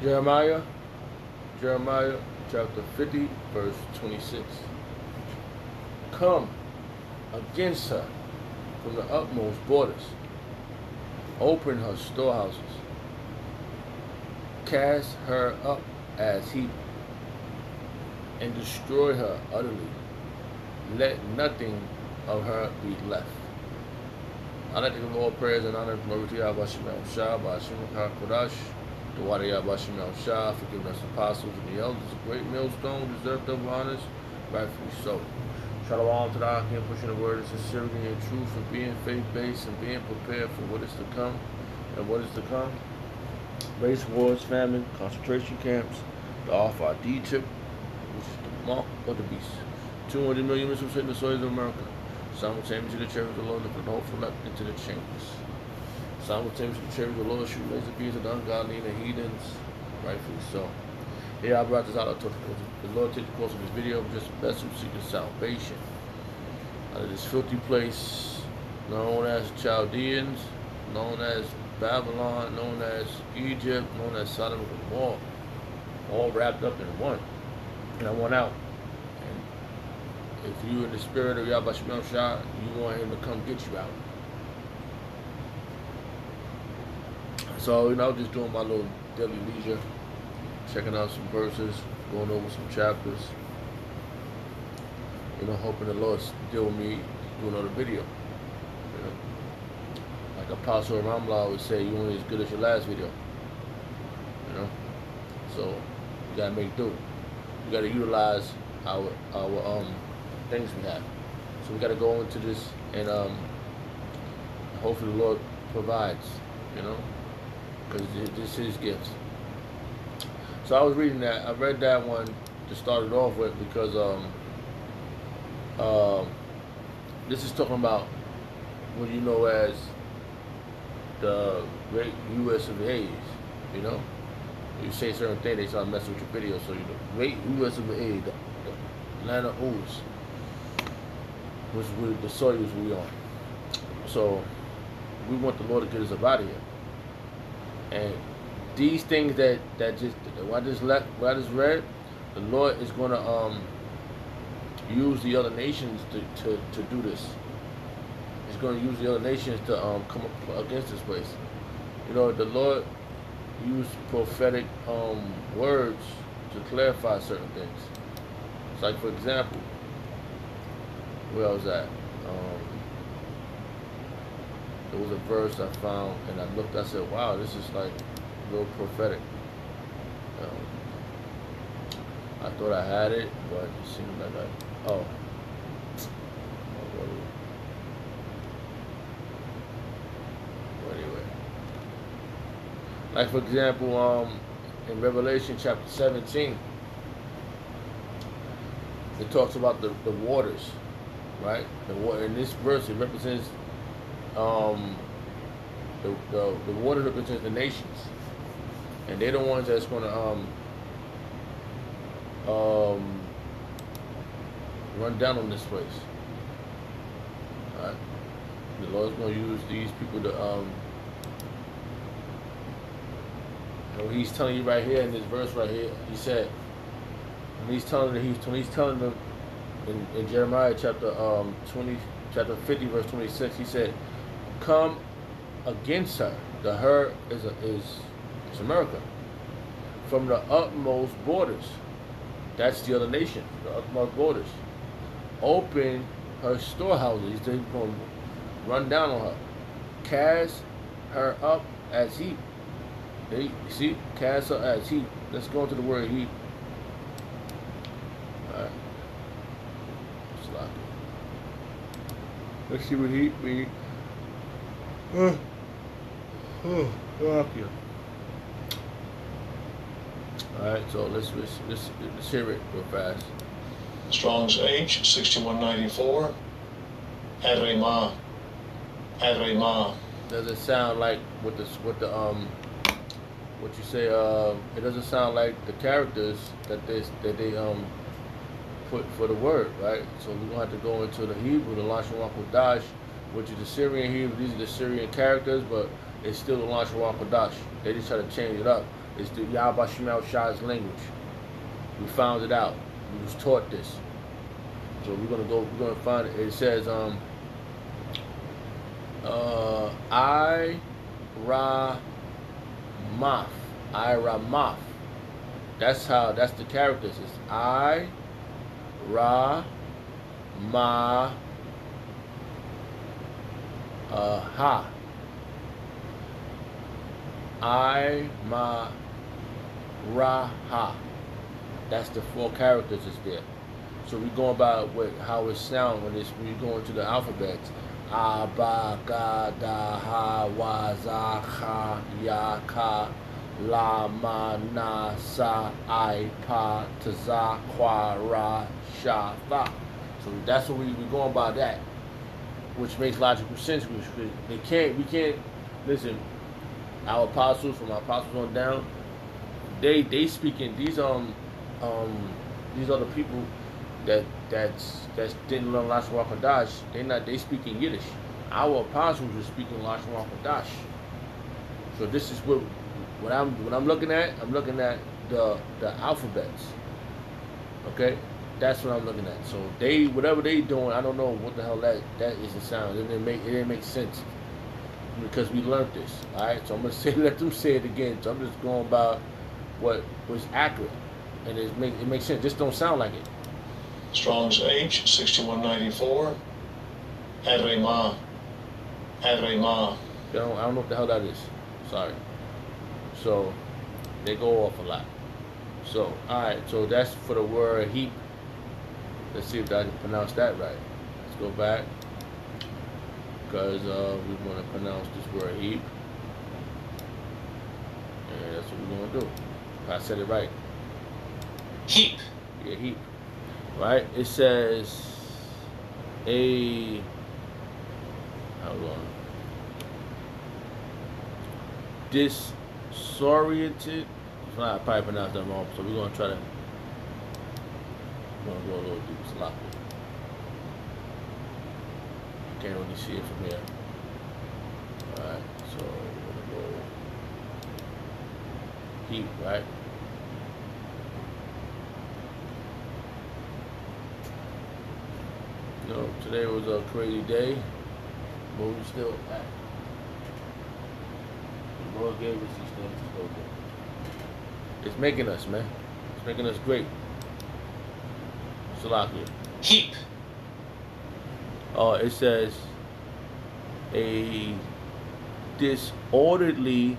Jeremiah, Jeremiah chapter 50, verse 26. Come against her from the utmost borders. Open her storehouses. Cast her up as heap, and destroy her utterly. Let nothing of her be left. I'd like to give all prayers and honor and glory to Yahweh Shemel Shah, Bashim HaKodash, the Wadi Yahweh Shemel Shah, forgiving us apostles and the elders, a great millstone, deserved of honors, rightfully so. Shalom to the Akim, pushing the word of sincerity and truth, for being faith-based and being prepared for what is to come. And what is to come? Race wars, famine, concentration camps, the Al-Fadi tip, which is the mark of the beast. 200 million missiles hitting the soils of America. Simultaneously, the chariots of the Lord lifting the whole left into the chambers. Simultaneously, the chariots of the Lord shoot laser beams at the ungodly and the heathens. Rightfully so. Yeah, I brought this out. The Lord take the course of this video. Just the best who seeking salvation out of this filthy place known as Chaldeans, known as Babylon, known as Egypt, known as Sodom and Gomorrah, all wrapped up in one. And I want out. And if you in the spirit of Yahweh Shemel Shah, you want him to come get you out. So, just doing my little daily leisure, checking out some verses, going over some chapters, hoping the Lord deal with me, do another video. Like Apostle Ramla would say, you only as good as your last video. So you gotta make do. You gotta utilize our things we have. So we gotta go into this and hopefully the Lord provides, because this is His gifts. So I was reading that. I read that one to start it off with because this is talking about what you know as the great U.S. of A. You say certain things, they start messing with your video. So the great U.S. of A., the Atlanta O's, which was the soils we on. So we want the Lord to get us up out of here. And these things that what I just read, the Lord is going to use the other nations to do this. He's going to use the other nations to come up against this place. The Lord used prophetic words to clarify certain things. It's like, for example, where I was at, there was a verse I found, and I looked. I said, "Wow, this is like real prophetic." I thought I had it, but it seemed like anyway. Like, for example, in Revelation chapter 17, it talks about the waters, right? The water in this verse, it represents the water represents the nations, and they're the ones that's going to run down on this place. All right? The Lord's going to use these people to He's telling you right here in this verse right here. He said, when he's telling them in Jeremiah chapter 50 verse 26, he said, "Come against her." The her is America. From the utmost borders. That's the other nation, the utmost borders. Open her storehouses. They're going to run down on her. Cast her up as heap. You see? Cast her as heap. Let's go into the word heap. Alright. Let's see what heap means. Alright, so let's hear it real fast. Strong's H 6194. Adrema. Adrema. Does it sound like what you say? It doesn't sound like the characters that they put for the word, right? So we're gonna have to go into the Hebrew, the Lashon Kodash, which is the Syrian Hebrew. These are the Syrian characters, but it's still the Lashon Kodash. They just try to change it up. It's the Yahweh Shemel Shah's language. We found it out. We was taught this. So we're gonna find it. It says I Ra Maf. I Ra Maf. That's the characters. It's I Ra Ma Ha. I Ma Ra Ha. That's the 4 characters is there. So we going by how it sounds when you go into the alphabets. A, ba, ga, da, ha, wa, za, ha, ya, ka, la, ma, na, sa, I, pa, ta, za, kwa, ra, sha, fa. So that's what we going by that, which makes logical sense. We can't listen. Our apostles, from our apostles on down, they speaking these other people that didn't learn Lashon Kodash. They speaking Yiddish. Our apostles were speaking Lashon Kodash. So this is what I'm looking at. I'm looking at the alphabets. Okay, that's what I'm looking at. So whatever they doing, I don't know what the hell that is the sound. It didn't make sense because we learned this. All right, so I'm gonna let them say it again. So I'm just going by what was accurate, and it makes sense. Just don't sound like it. Strong's H 6194. Adrema. Adrema. I don't know what the hell that is. Sorry. So they go off a lot. So alright, so that's for the word heap. Let's see if I can pronounce that right. Let's go back. Because we want to pronounce this word heap. And that's what we're going to do. If I said it right. Heap. Yeah, heap. Right? It says hold on. Disoriented. I probably pronounced that wrong, so we're gonna try to go a little deeper. It's a lot. Can't really see it from here. Alright, so we're gonna go heap, right? No, today was a crazy day, but we still at. The Lord gave us these things to go do. It's making us, man. It's making us great. Salakia. Heap. It says a disorderly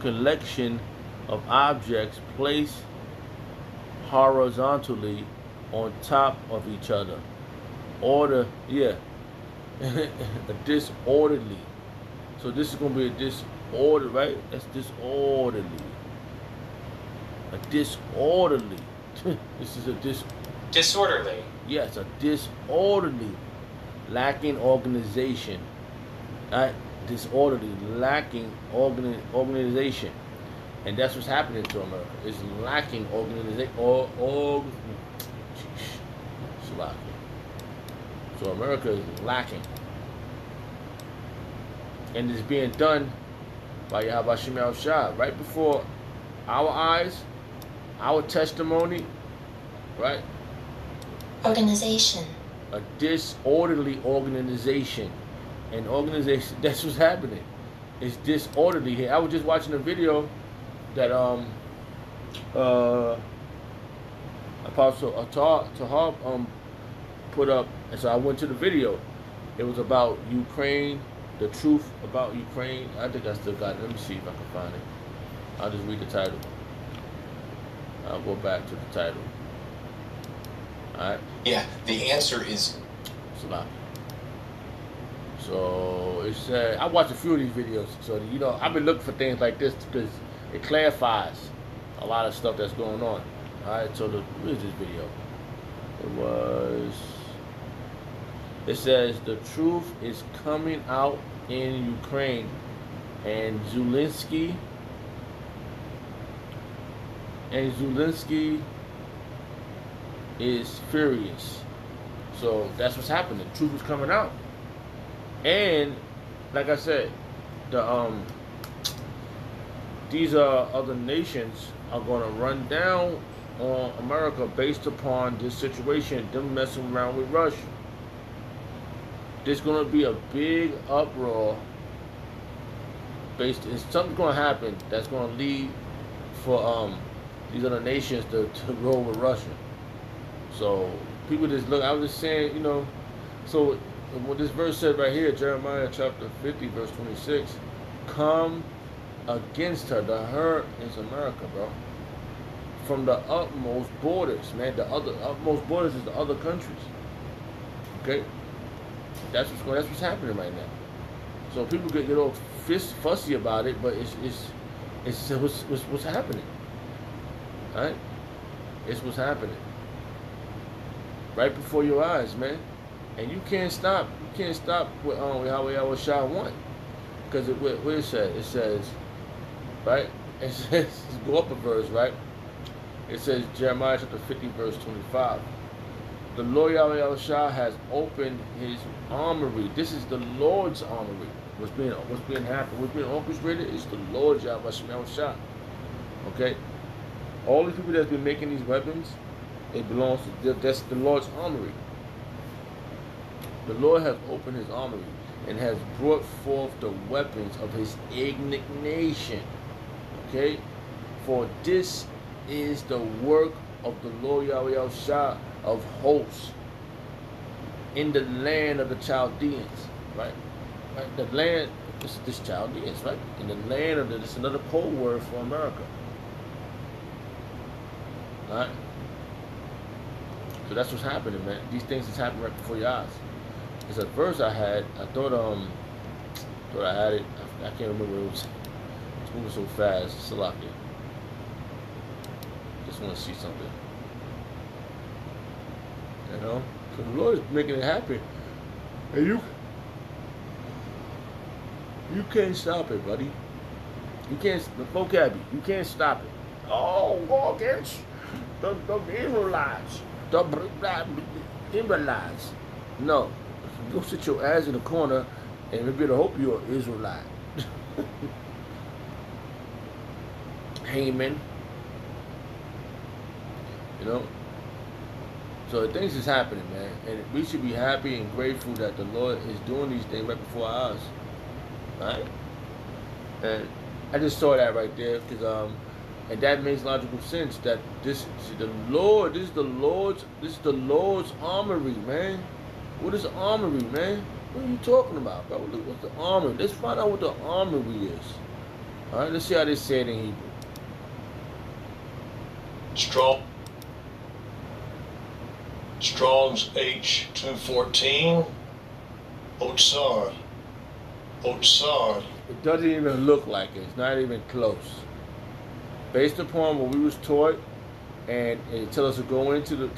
collection of objects placed horizontally on top of each other. Order, yeah. A disorderly. So this is gonna be a disorder, right? That's disorderly. A disorderly. This is a disorderly. Yes, a disorderly, lacking organization. Disorderly, lacking organization, and that's what's happening to America. It's lacking organization. So America is lacking, and it's being done by Yahweh Shemel Shah right before our eyes, our testimony, right? Organization. A disorderly organization. An organization, that's what's happening. It's disorderly here. I was just watching a video that Apostle Tahab put up, and so I went to the video. It was about Ukraine, the truth about Ukraine. I think I still got it. Let me see if I can find it. I'll just read the title. I'll go back to the title. Alright? Yeah, the answer is Salah. So it said, I watched a few of these videos, so you know, I've been looking for things like this because it clarifies a lot of stuff that's going on. Alright, so what is this video? It says the truth is coming out in Ukraine, and Zelensky is furious. So that's what's happening. Truth is coming out. And like I said, these other nations are going to run down on America based upon this situation, them messing around with Russia. There's going to be a big uproar. Something's going to happen that's going to lead for these other nations to roll with Russia. So people just look. I was just saying, you know. So what this verse said right here, Jeremiah chapter 50, verse 26, come against her. The her is America, bro. From the utmost borders, man. The utmost borders is the other countries. Okay, that's what's happening right now. So people get all fussy about it, but it's what's happening. All right, it's what's happening right before your eyes, man. And you can't stop. You can't stop with Yahweh Shah want, because what it says. It says, right? It says, go up a verse, right? It says Jeremiah chapter 50, verse 25. The Lord Yahweh Shah has opened His armory. This is the Lord's armory. What's being orchestrated is the Lord Yahweh Shah. Okay. All these people that's been making these weapons, it belongs to that's the Lord's armory. The Lord has opened His armory and has brought forth the weapons of His indignation. Okay? For this is the work of the Lord Yahweh Shah of hosts in the land of the Chaldeans. Right? Right? The land, this Chaldeans, right? In the land of this is another code word for America. Right? So that's what's happening, man. These things is happening right before your eyes. It's a verse I had. I thought I had it. I can't remember. It's moving so fast. Salakia. Just want to see something. You know? So the Lord is making it happen. And you can't stop it, buddy. You can't, the vocabulary, you can't stop it. Oh, go against the Israelites. The Israelites. No. Go sit your ass in the corner and maybe better hope you're an Israelite. Haman. You know? So things is happening, man. And we should be happy and grateful that the Lord is doing these things right before our eyes. Right? And I just saw that right there because and that makes logical sense that this is the Lord's armory, man. What is the armory, man? What are you talking about, bro? Look, what's the armory? Let's find out what the armory is. All right, let's see how they say it in Hebrew. Strong's H214. Otsar. It doesn't even look like it. It's not even close. Based upon what we was taught, and it tells us to go into the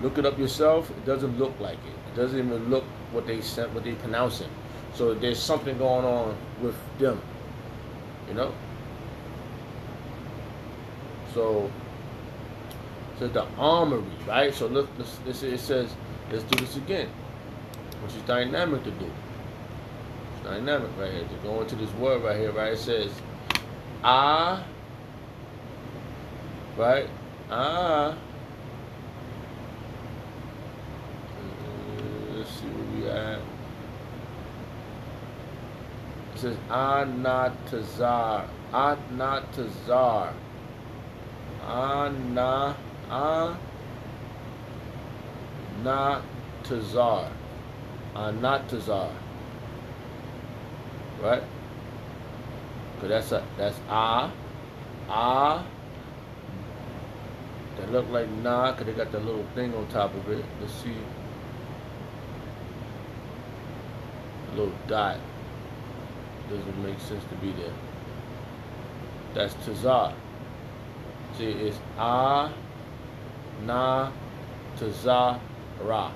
look it up yourself. It doesn't look like it. It doesn't even look what they pronounce it. So there's something going on with them, you know. So the armory, right? So look, it says let's do this again, which is dynamic to do. It's dynamic right here to go into this word right here, right? It says right? Let's see where we at. It says Anatazar. Anatazar. Right? Cause that's that look like nah, cause they got that little thing on top of it. Let's see. A little dot. Doesn't make sense to be there. That's Tazar. See, it's na Tazara.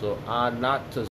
So Anat Tazar.